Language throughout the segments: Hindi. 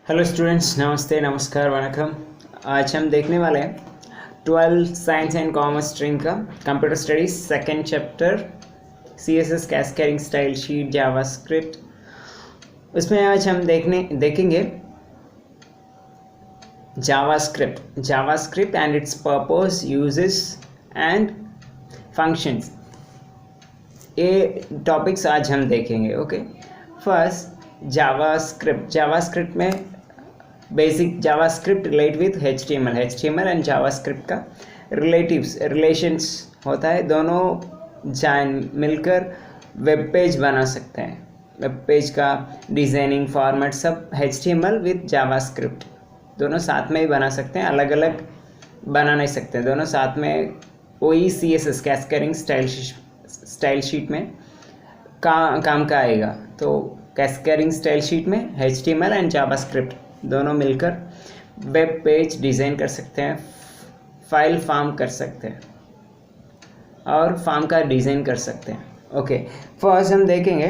हेलो स्टूडेंट्स, नमस्ते, नमस्कार, वणकम। आज हम देखने वाले हैं 12 साइंस एंड कॉमर्स स्ट्रीम का computer studies second chapter CSS cascading style sheet JavaScript. उसमें आज हम देखेंगे JavaScript and it's purpose, uses and functions. ये टॉपिक्स आज हम देखेंगे। ओके, फर्स्ट जावास्क्रिप्ट में basic JavaScript relate with HTML and JavaScript का रिलेशंस होता है। दोनों मिलकर वेब पेज बना सकते हैं। वेब पेज का डिज़ाइनिंग फॉर्मेट सब HTML विथ जावास्क्रिप्ट दोनों साथ में ही बना सकते हैं, अलग अलग बना नहीं सकते। दोनों साथ में वही CSS कैस्केडिंग स्टाइल शीट में काम का आएगा। तो कैस्केडिंग स्टाइल शीट में HTML एंड जावास्क्रिप्ट दोनों मिलकर वेब पेज डिज़ाइन कर सकते हैं, फाइल फॉर्म कर सकते हैं और फॉर्म का डिज़ाइन कर सकते हैं। ओके, फर्स्ट हम देखेंगे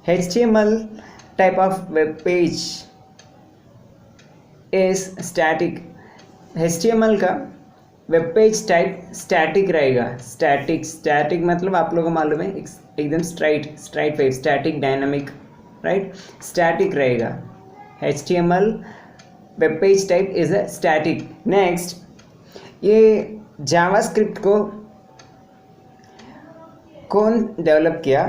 HTML type of web page is static. HTML का वेब पेज टाइप स्टैटिक रहेगा। स्टैटिक मतलब आप लोगों को मालूम है, एकदम straight web, static dynamic, right, static रहेगा। HTML web page type is a static. Next, ये जावास्क्रिप्ट को कौन डेवलप किया?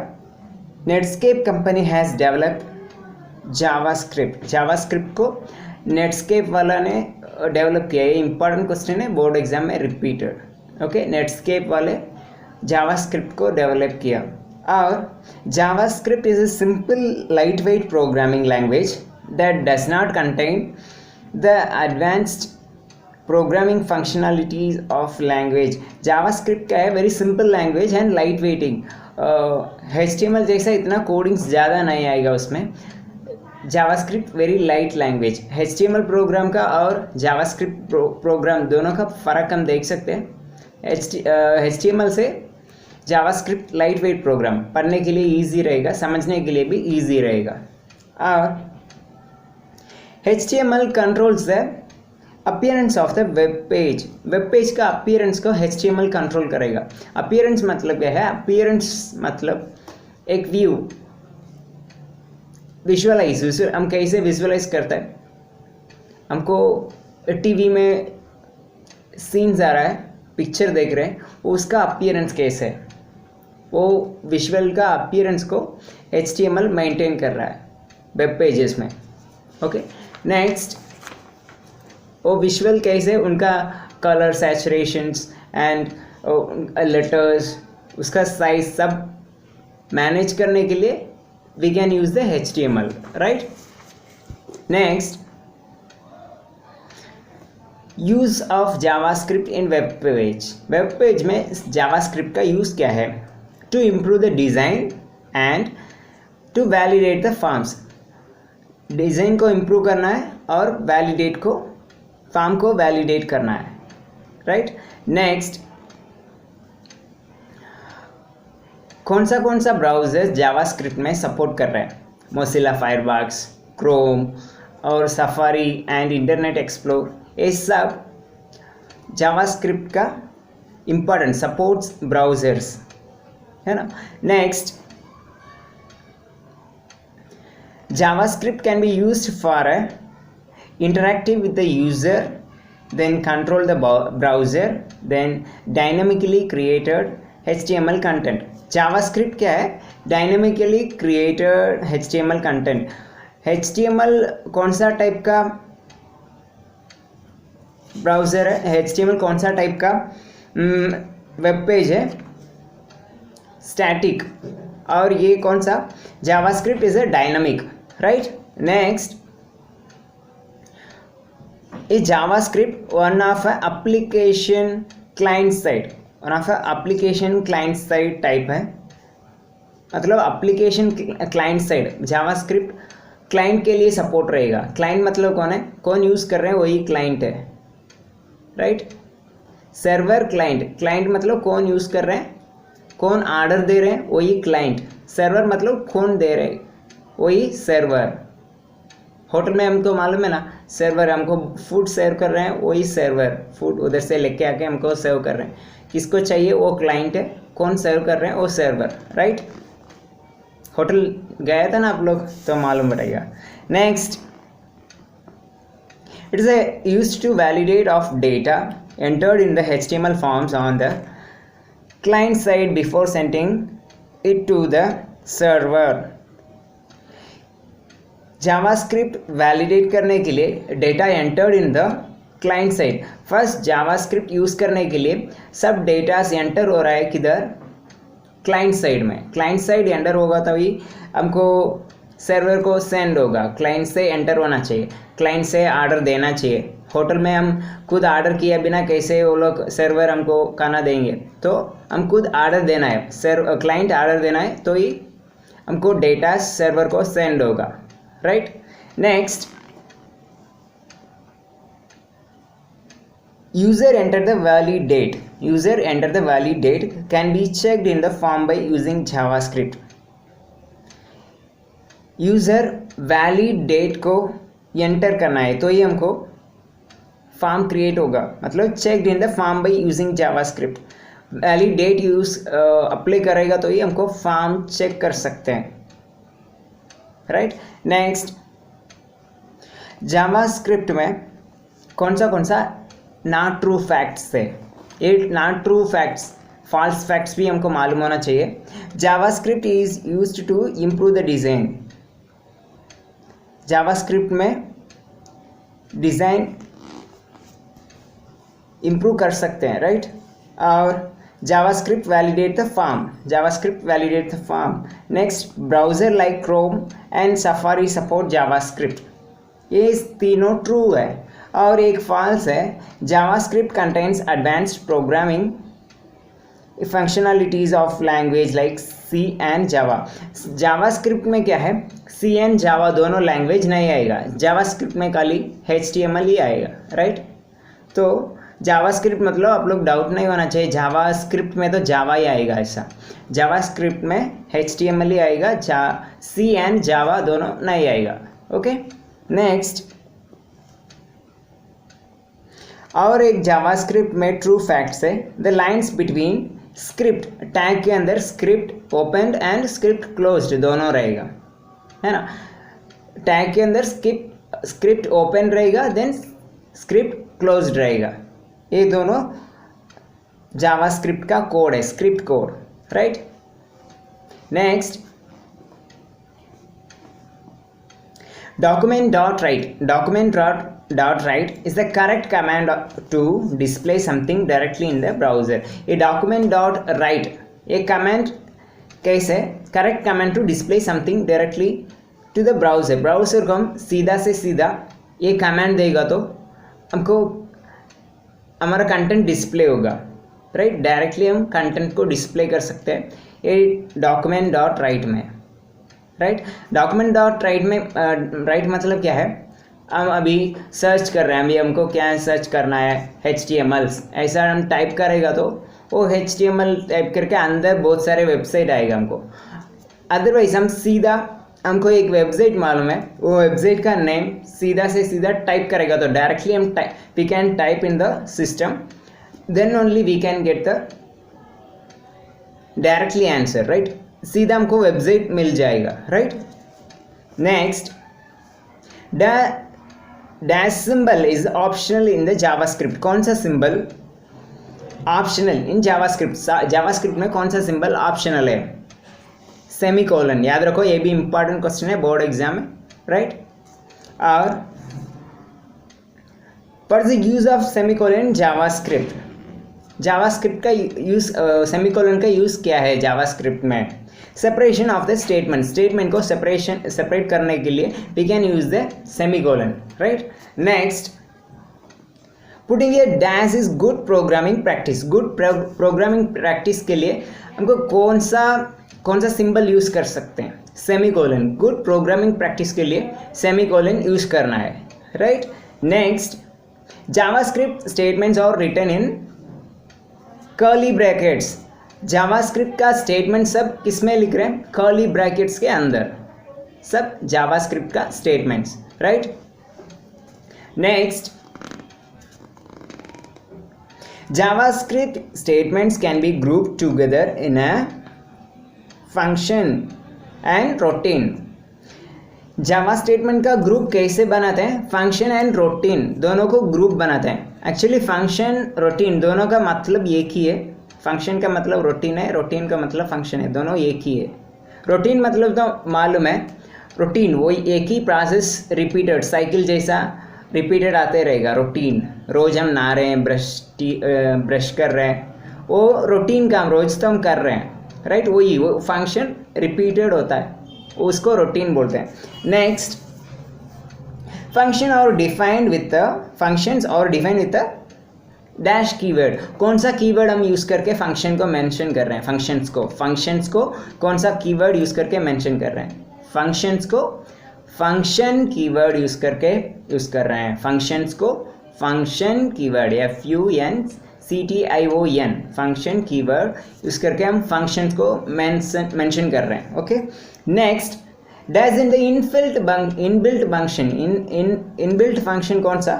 Netscape company has developed JavaScript को नेटस्केप वाला ने डेवलप किया। ये इंपॉर्टेंट क्वेश्चन है, बोर्ड एग्जाम में रिपीटेड। ओके, नेटस्केप वाले जावास्क्रिप्ट को डेवलप किया। और JavaScript is a simple light weight programming language that does not contain the advanced programming functionalities of language. JavaScript क्या है? Very simple language and light weighting. HTML जैसा इतना कोडिंग्स ज़्यादा नहीं आएगा उसमें। JavaScript very light language. HTML program का और JavaScript प्रोग्राम दोनों का फ़र्क हम देख सकते हैं। HTML से JavaScript लाइट वेट प्रोग्राम पढ़ने के लिए ईजी रहेगा, समझने के लिए भी ईजी रहेगा। और HTML controls the appearance of the web page. Web page का appearance को HTML कंट्रोल करेगा। appearance मतलब क्या है? appearance मतलब एक व्यू, विजुअलाइज। हम कैसे विजुअलाइज करते हैं? हमको टीवी में सीन्स आ रहा है, पिक्चर देख रहे हैं, उसका अपीयरेंस कैसे है? वो विजुअल का अपीयरेंस को HTML मेंटेन कर रहा है वेब पेजेस में। ओके, नेक्स्ट, वो विजुअल कैसे, उनका कलर, सैचुरेशंस एंड लेटर्स, उसका साइज सब मैनेज करने के लिए we can use the HTML, right. Next, use of JavaScript in web page में जावास्क्रिप्ट का यूज क्या है? To improve the design and to validate the forms. Design को इम्प्रूव करना है और फॉर्म को वैलिडेट करना है, राइट। नेक्स्ट, कौन सा ब्राउज़र जावास्क्रिप्ट में सपोर्ट कर रहे हैं? मोजिला फायरफॉक्स, क्रोम और सफारी एंड इंटरनेट एक्सप्लोर, ये सब जावास्क्रिप्ट का इम्पोर्टेंट सपोर्ट्स ब्राउज़र्स है ना। Next, JavaScript can be used for interactive with the user, then control the browser, then dynamically created HTML content. JavaScript क्या है? Dynamically created HTML content. HTML कौन सा टाइप का ब्राउज़र है? HTML कौन सा टाइप का वेब पेज है? स्टैटिक। और ये कौन सा? JavaScript is a dynamic, right. Next, A JavaScript one of application client side type है। मतलब application client side JavaScript client के लिए सपोर्ट रहेगा। क्लाइंट मतलब कौन है? कौन यूज़ कर रहे हैं वही क्लाइंट है, राइट। सर्वर क्लाइंट मतलब कौन यूज़ कर रहे हैं, कौन ऑर्डर दे रहे हैं वही क्लाइंट। सर्वर मतलब कौन दे रहे, वही सर्वर। होटल में हमको मालूम है ना, सर्वर हमको फूड सर्व कर रहे हैं, वही सर्वर फूड उधर से लेके आके हमको सर्व कर रहे हैं। किसको चाहिए वो क्लाइंट है, कौन सर्व कर रहे हैं वो सर्वर, राइट। होटल गया था ना आप लोग तो मालूम पड़ेगा। Next, it is used to validate of data entered in the HTML forms on the client side before sending it to the server। JavaScript validate करने के लिए data entered in the client side. First JavaScript use करने के लिए सब डेटा एंटर हो रहा है किधर, क्लाइंट साइड में। क्लाइंट साइड एंटर होगा तभी हमको सर्वर को सेंड होगा। क्लाइंट से एंटर होना चाहिए, क्लाइंट से आर्डर देना चाहिए। होटल में हम खुद आर्डर किए बिना कैसे वो लोग सर्वर हमको खाना देंगे, तो हम खुद आर्डर देना है, क्लाइंट आर्डर देना है तो ही हमको डेटा सर्वर को सेंड होगा, right. Next, user enter the valid date can be checked in the form by using JavaScript। User valid date को एंटर करना है तो ही हमको फॉर्म क्रिएट होगा, मतलब checked in the form by using JavaScript. Valid date use apply करेगा तो ही हमको फॉर्म चेक कर सकते हैं, राइट। नेक्स्ट, जावास्क्रिप्ट में कौन सा नॉट ट्रू फैक्ट्स है। ये not true facts, false facts भी हमको मालूम होना चाहिए। JavaScript is used to improve the design. JavaScript में डिज़ाइन इम्प्रूव कर सकते हैं, राइट। और JavaScript validate the form. Next, browser like Chrome and Safari support JavaScript. ये तीनों ट्रू है और एक फॉल्स है। JavaScript contains advanced programming functionalities of language like C and Java. JavaScript में क्या है, सी एंड जावा दोनों लैंग्वेज नहीं आएगा, जावास्क्रिप्ट में खाली HTML ही आएगा, राइट। तो जावास्क्रिप्ट मतलब आप लोग डाउट नहीं होना चाहिए, जावास्क्रिप्ट में तो जावा ही आएगा, ऐसा। जावास्क्रिप्ट में HTML ही आएगा, सी एंड जावा दोनों नहीं आएगा, ओके। नेक्स्ट, और एक जावास्क्रिप्ट में ट्रू फैक्ट्स है। The lines between script, tag के अंदर script open and script closed दोनों रहेगा, है ना। टैग के अंदर स्क्रिप्ट ओपन रहेगा, देन स्क्रिप्ट क्लोज्ड रहेगा। ये दोनों जावास्क्रिप्ट का कोड है, script code, right. Next, document.write is the correct command to display something directly in the browser। ये document.write ये कमांड कैसे, correct command to display something directly to the browser. Browser को हम सीधा से सीधा ये कमांड देगा तो हमको हमारा कंटेंट डिस्प्ले होगा, राइट। डायरेक्टली हम कंटेंट को डिस्प्ले कर सकते हैं ये document.write में, राइट। document.write में राइट मतलब क्या है, हम अभी सर्च कर रहे हैं, अभी हमको क्या सर्च करना है, HTML। ऐसा हम टाइप करेगा तो वो HTML टाइप करके अंदर बहुत सारे वेबसाइट आएगा हमको। अदरवाइज हम सीधा, हमको एक वेबसाइट मालूम है, वो वेबसाइट का नेम सीधा से सीधा टाइप करेगा तो डायरेक्टली हम we can type in the system, then only we can get the directly answer, right. सीधा हमको वेबसाइट मिल जाएगा, right. Next, dash symbol is optional in the JavaScript. कौन सा symbol optional in JavaScript, JavaScript में कौन सा सिंबल ऑप्शनल है, सेमीकोलन। याद रखो, ये भी इंपॉर्टेंट क्वेश्चन है बोर्ड एग्जाम में, राइट। और पर the use of semicolon JavaScript, JavaScript का यूज, सेमीकोलन का यूज क्या है जावास्क्रिप्ट में, separation of the statement, statement को सेपरेट करने के लिए we can use the semicolon, right. Next, putting a dash is good programming practice. Good programming practice के लिए हमको कौन सा सिंबल यूज कर सकते हैं, सेमीकोलन। गुड प्रोग्रामिंग प्रैक्टिस के लिए सेमीकोलन यूज करना है, right. Next, JavaScript statements are written in curly brackets. JavaScript का स्टेटमेंट सब किस में लिख रहे हैं, कर्ली ब्रैकेट्स के अंदर, सब जावास्क्रिप्ट का statements, right. Next, JavaScript statements can be grouped together in a function and routine. Java statement का ग्रुप कैसे बनाते हैं? फंक्शन एंड रूटीन दोनों को ग्रुप बनाते हैं. एक्चुअली फंक्शन रूटीन दोनों का मतलब एक ही है. फंक्शन का मतलब रूटीन है, रूटीन का मतलब फंक्शन है, दोनों एक ही है. रूटीन मतलब तो मालूम है, रूटीन वही एक ही प्रोसेस रिपीटेड साइकिल जैसा रिपीटेड आते रहेगा. रूटीन रोज़ हम नहा रहे हैं, ब्रश कर रहे हैं, वो रूटीन काम रोज़ तो हम कर रहे हैं, राइट. वही वो फंक्शन रिपीटेड होता है, उसको रूटीन बोलते हैं. नेक्स्ट, फंक्शन और डिफाइंड विथ फंक्शंस और डिफाइंड विथ डैश कीवर्ड. कौन सा कीवर्ड हम यूज़ करके फंक्शन को मेंशन कर रहे हैं? फंक्शंस को कौन सा कीवर्ड यूज़ करके मेंशन कर रहे हैं? फंक्शंस को फंक्शन कीवर्ड यूज़ करके यूज़ कर रहे हैं. फंक्शंस को function keyword FUNCTION function keyword use करके हम फंक्शंस को मेंशन कर रहे हैं. Okay. Next, dash in the inbuilt function. Inbuilt function कौन सा?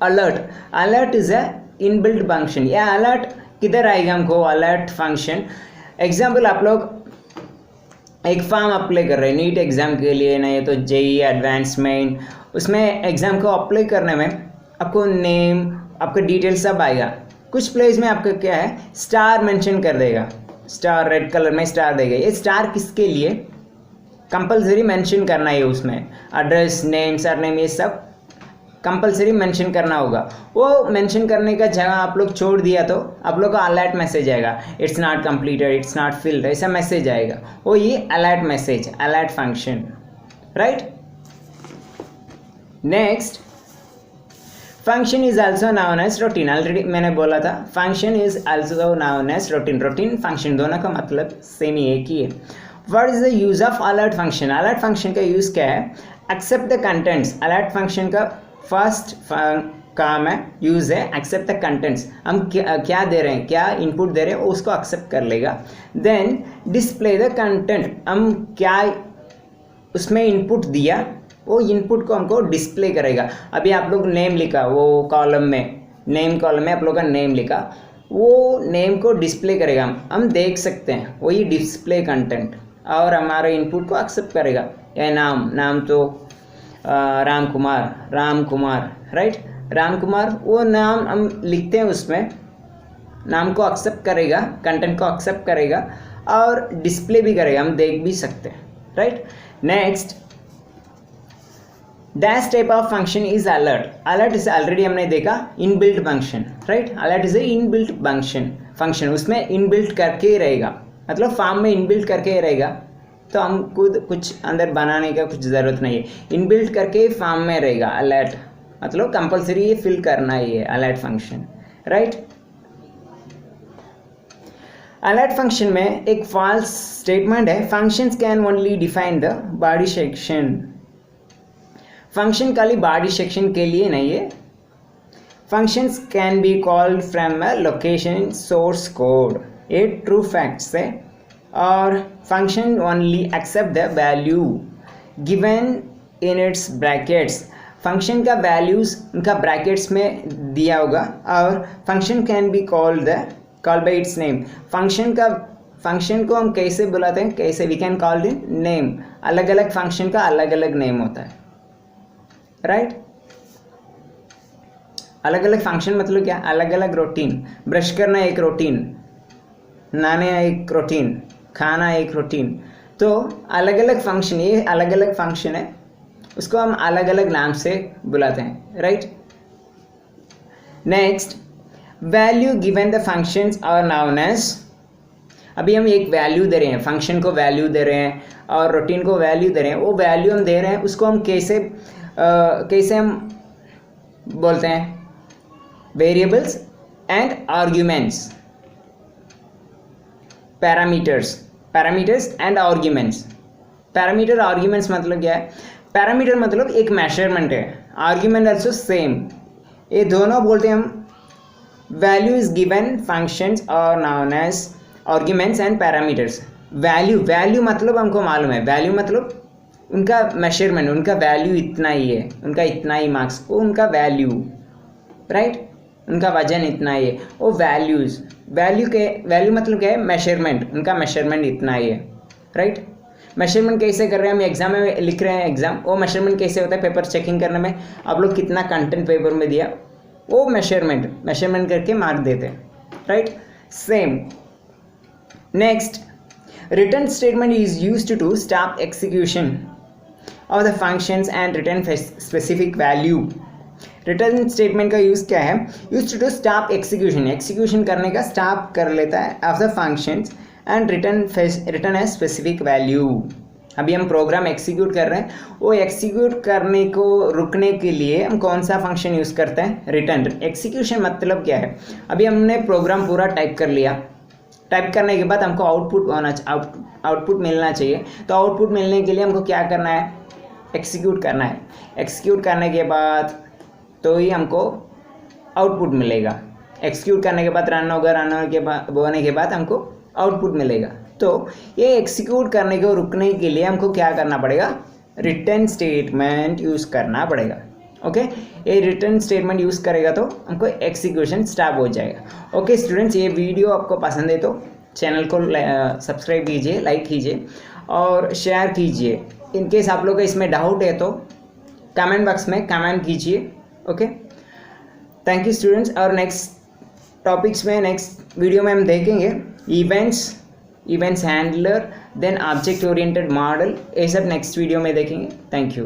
Alert is a inbuilt function. या अलर्ट किधर आएगा हमको? Alert function. एग्जाम्पल, आप लोग एक फॉर्म अप्लाई कर रहे हैं नीट एग्ज़ाम के लिए, नहीं तो JEE एडवांसमेंट, उसमें एग्ज़ाम को अप्लाई करने में आपको नेम, आपका डिटेल सब आएगा. कुछ प्लेस में आपका क्या है, स्टार मेंशन कर देगा, स्टार रेड कलर में स्टार देगा. ये स्टार किसके लिए? कंपलसरी मेंशन करना है उसमें. एड्रेस, नेम, सरनेम, ये सब कंपलसरी मेंशन करना होगा. वो मेंशन करने का जगह आप लोग छोड़ दिया तो आप लोग को अलर्ट मैसेज आएगा, it's not completed, it's not filled, ऐसा मैसेज आएगा. वो ये alert message, alert function, right. Next, function is also known as routine. Already मैंने बोला था, function is also known as routine. Routine function दोनों का मतलब सेम ही एक ही है. What is the use of alert function? Alert function का यूज क्या है? Accept the contents. Alert function का फर्स्ट काम है, यूज़ है एक्सेप्ट द कंटेंट्स. हम क्या दे रहे हैं, क्या इनपुट दे रहे हैं, उसको एक्सेप्ट कर लेगा. Then display the content. हम क्या उसमें इनपुट दिया, वो इनपुट को हमको डिस्प्ले करेगा. अभी आप लोग नेम लिखा, वो कॉलम में, नेम कॉलम में आप लोग का नेम लिखा, वो नेम को डिस्प्ले करेगा. हम देख सकते हैं, वही डिस्प्ले कंटेंट, और हमारे इनपुट को एक्सेप्ट करेगा. या नाम तो राम कुमार, राइट. राम कुमार वो नाम हम लिखते हैं, उसमें नाम को एक्सेप्ट करेगा, कंटेंट को एक्सेप्ट करेगा और डिस्प्ले भी करेगा, हम देख भी सकते हैं, right. Next, dash type of function is alert. Alert is already हमने देखा inbuilt function, right. Alert is a inbuilt function, उसमें इनबिल्ट करके ही रहेगा, मतलब फॉर्म में इनबिल्ट करके ही रहेगा, तो हम खुद कुछ अंदर बनाने का कुछ ज़रूरत नहीं है. इनबिल्ट करके फॉर्म में रहेगा. अलर्ट मतलब कंपलसरी ये फिल करना ही है, alert function, right. Alert function में एक फॉल्स स्टेटमेंट है, functions can only define the body section. Function खाली बॉडी सेक्शन के लिए नहीं है. Functions can be called from a location source code. ये ट्रू फैक्ट्स है. और function only accept the value given in its brackets. Function का वैल्यूज उनका ब्रैकेट्स में दिया होगा. और function can be called by its name. Function को हम कैसे बुलाते हैं, कैसे we can called in name. अलग अलग फंक्शन का अलग अलग नेम होता है, राइट. अलग अलग फंक्शन मतलब क्या? अलग अलग रूटीन. ब्रश करना एक रूटीन, नहाना एक रूटीन, खाना एक रूटीन. तो अलग अलग फंक्शन, ये अलग अलग फंक्शन है, उसको हम अलग अलग नाम से बुलाते हैं, right. Next, value given the functions are known as. अभी हम एक वैल्यू दे रहे हैं, फंक्शन को वैल्यू दे रहे हैं और रूटीन को वैल्यू दे रहे हैं. वो वैल्यू हम दे रहे हैं, उसको हम कैसे हम बोलते हैं? Variables and arguments, parameters and arguments. Parameter arguments मतलब क्या है? पैरामीटर मतलब एक मेजरमेंट है, आर्ग्यूमेंट आल्सो सेम. ये दोनों बोलते हैं हम. Value is given functions are known as arguments and parameters. Value मतलब हमको मालूम है, वैल्यू मतलब उनका मेजरमेंट, उनका वैल्यू इतना ही है, उनका इतना ही मार्क्स, वो उनका वैल्यू, राइट, उनका वजन इतना ही है, वो वैल्यूज़, वैल्यू मतलब क्या है, मेजरमेंट, उनका मेजरमेंट इतना ही है, राइट। मेजरमेंट कैसे कर रहे हैं, हम एग्जाम में लिख रहे हैं एग्जाम, वो मेजरमेंट कैसे होता है, पेपर चेकिंग करने में आप लोग कितना कंटेंट पेपर में दिया, वो मेजरमेंट करके मार्क देते हैं, right. Same next, return statement is used to stop execution of the functions and return specific value. Return statement का यूज़ क्या है, यूज्ड टू स्टॉप एग्जीक्यूशन करने का स्टॉप कर लेता है of the functions and return a specific value. अभी हम प्रोग्राम एग्जीक्यूट कर रहे हैं, वो एग्जीक्यूट करने को रुकने के लिए हम कौन सा फंक्शन यूज़ करते हैं, रिटर्न। एग्जीक्यूशन मतलब क्या है, अभी हमने प्रोग्राम पूरा टाइप कर लिया, टाइप करने के बाद हमको आउटपुट मिलना चाहिए, तो आउटपुट मिलने के लिए हमको क्या करना है, एग्जीक्यूट करना है। एग्जीक्यूट करने के बाद तो ही हमको आउटपुट मिलेगा, एग्जीक्यूट करने के बाद रन होने के बाद हमको आउटपुट मिलेगा। तो ये एग्जीक्यूट करने को रुकने के लिए हमको क्या करना पड़ेगा, रिटर्न स्टेटमेंट यूज़ करना पड़ेगा, ओके। ये रिटर्न स्टेटमेंट यूज़ करेगा तो हमको एग्जीक्यूशन स्टॉप हो जाएगा। ओके स्टूडेंट्स, ये वीडियो आपको पसंद है तो चैनल को सब्सक्राइब कीजिए, लाइक कीजिए और शेयर कीजिए। इनकेस आप लोग का इसमें डाउट है तो कमेंट बॉक्स में कमेंट कीजिए, ओके। Thank you students. और नेक्स्ट टॉपिक्स में, नेक्स्ट वीडियो में हम देखेंगे events handler, then object oriented model, ये सब नेक्स्ट वीडियो में देखेंगे। Thank you.